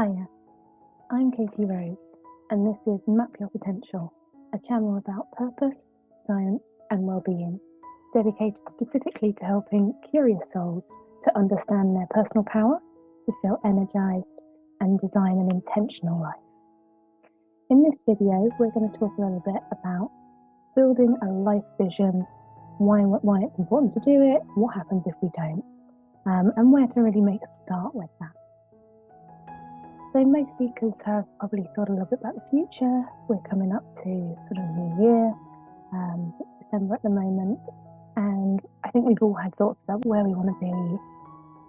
Hiya, I'm Katy-Rose, and this is Map Your Potential, a channel about purpose, science, and well-being, dedicated specifically to helping curious souls to understand their personal power, to feel energized, and design an intentional life. In this video, we're going to talk a little bit about building a life vision, why it's important to do it, what happens if we don't, and where to really make a start with that. So most seekers have probably thought a little bit about the future. We're coming up to sort of New Year. It's December at the moment, and I think we've all had thoughts about where we want to be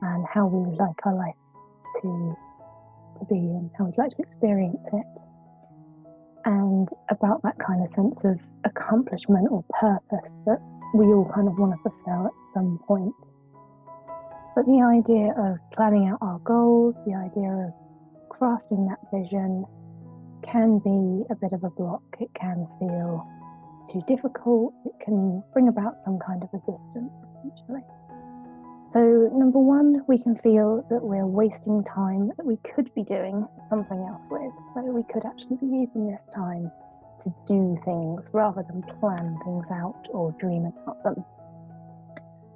and how we would like our life to be and how we'd like to experience it, and about that kind of sense of accomplishment or purpose that we all kind of want to fulfill at some point. But the idea of planning out our goals, the idea of crafting that vision can be a bit of a block. It can feel too difficult. It can bring about some kind of resistance, essentially. So, number one, we can feel that we're wasting time that we could be doing something else with. So we could actually be using this time to do things rather than plan things out or dream about them.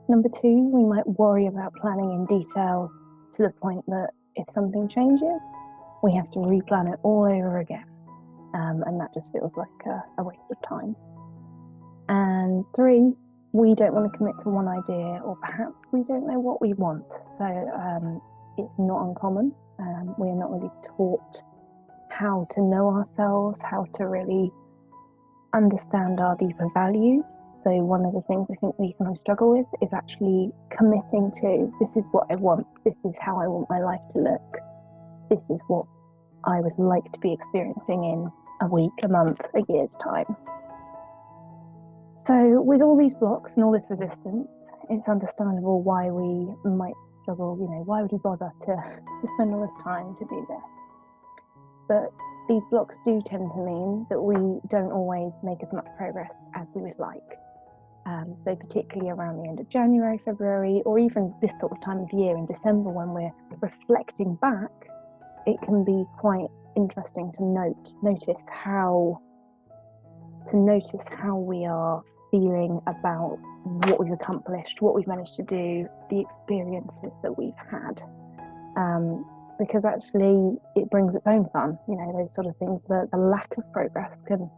Number two, we might worry about planning in detail to the point that if something changes, we have to replan it all over again. And that just feels like a waste of time. And three, we don't want to commit to one idea, or perhaps we don't know what we want. So it's not uncommon. We are not really taught how to know ourselves, how to really understand our deeper values. So one of the things I think we sometimes struggle with is actually committing to, this is what I want, this is how I want my life to look, this is what I would like to be experiencing in a week, a month, a year's time. So with all these blocks and all this resistance, it's understandable why we might struggle, why would we bother to spend all this time to do this? But these blocks do tend to mean that we don't always make as much progress as we would like. So particularly around the end of January, February, or even this sort of time of year in December when we're reflecting back, it can be quite interesting to notice how we are feeling about what we've accomplished, what we've managed to do, the experiences that we've had. Because actually it brings its own fun, those sort of things. The lack of progress can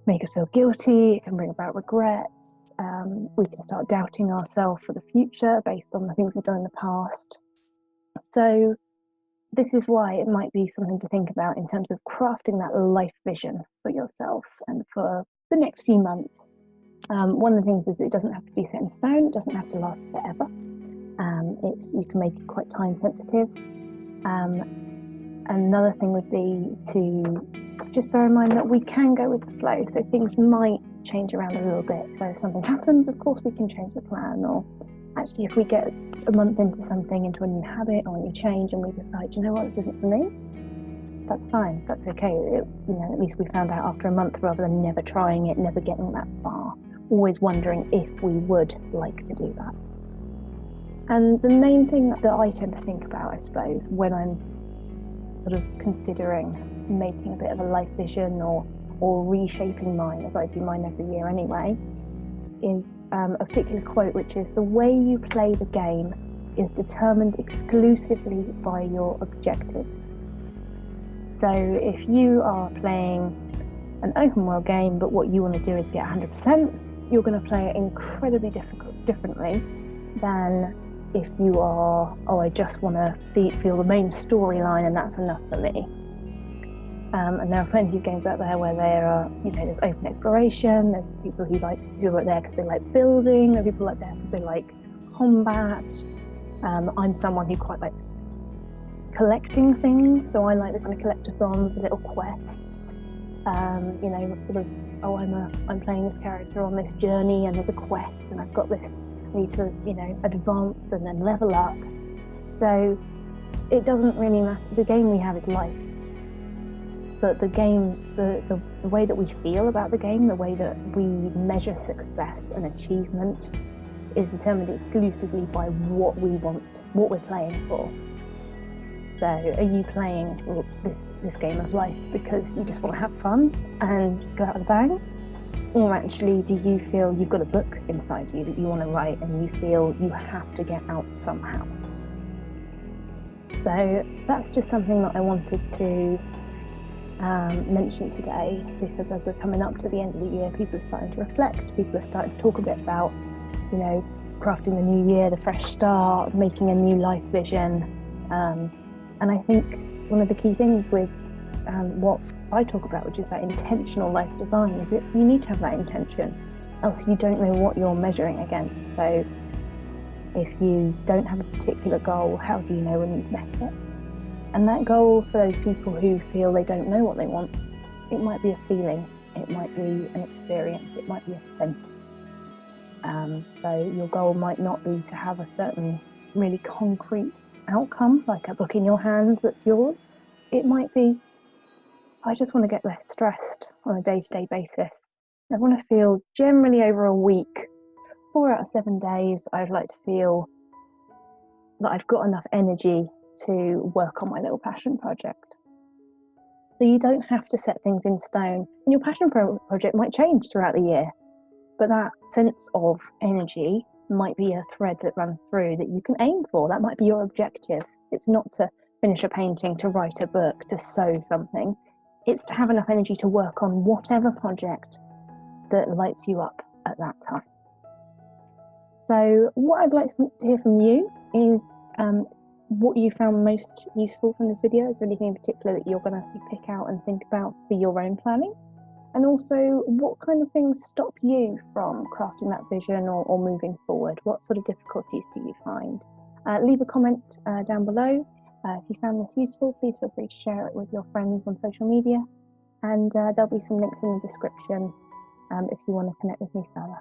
make us feel guilty, it can bring about regrets, we can start doubting ourselves for the future based on the things we've done in the past. So this is why it might be something to think about in terms of crafting that life vision for yourself and for the next few months. One of the things is it doesn't have to be set in stone, it doesn't have to last forever. You can make it quite time sensitive. Another thing would be to just bear in mind that we can go with the flow, so things might change around a little bit. So if something happens, of course we can change the plan, or actually if we get a month into something, into a new habit or a new change, and we decide, this isn't for me, that's fine, that's okay. At least we found out after a month rather than never trying it, never getting that far, always wondering if we would like to do that. And the main thing that I tend to think about, I suppose, when I'm sort of considering making a bit of a life vision or reshaping mine, as I do mine every year anyway, is a particular quote, which is, "The way you play the game is determined exclusively by your objectives." So if you are playing an open world game, but what you want to do is get 100%, you're going to play it incredibly differently than if you are, I just want to feel the main storyline and that's enough for me. And there are plenty of games out there where there are, there's open exploration, there's people who are there because they like building, there are people like there because they like combat. I'm someone who quite likes collecting things, so I like the kind of collectathons, little quests. I'm playing this character on this journey and there's a quest and I've got this, I need to, advance and then level up. So it doesn't really matter. The game we have is life. But the game, the way that we feel about the game, the way that we measure success and achievement is determined exclusively by what we want, what we're playing for. So are you playing this game of life because you just want to have fun and go out with a bang? Or actually, do you feel you've got a book inside you that you want to write and you feel you have to get out somehow? So that's just something that I wanted to mention today, because as we're coming up to the end of the year, people are starting to reflect, people are starting to talk a bit about, you know, crafting the new year, the fresh start, making a new life vision. And I think one of the key things with what I talk about, which is that intentional life design, is that you need to have that intention, else you don't know what you're measuring against. So if you don't have a particular goal, how do you know when you've met it? And that goal, for those people who feel they don't know what they want, it might be a feeling, it might be an experience, it might be a scent. So your goal might not be to have a certain really concrete outcome, like a book in your hand that's yours. It might be, I just want to get less stressed on a day-to-day basis. I want to feel, generally over a week, 4 out of 7 days, I'd like to feel that I've got enough energy to work on my little passion project. So you don't have to set things in stone. And your passion project might change throughout the year, but that sense of energy might be a thread that runs through that you can aim for. That might be your objective. It's not to finish a painting, to write a book, to sew something. It's to have enough energy to work on whatever project that lights you up at that time. So what I'd like to hear from you is what you found most useful from this video. Is there anything in particular that you're going to pick out and think about for your own planning? And also, what kind of things stop you from crafting that vision or moving forward? What sort of difficulties do you find? Leave a comment down below. If you found this useful, please feel free to share it with your friends on social media. And there'll be some links in the description if you want to connect with me further.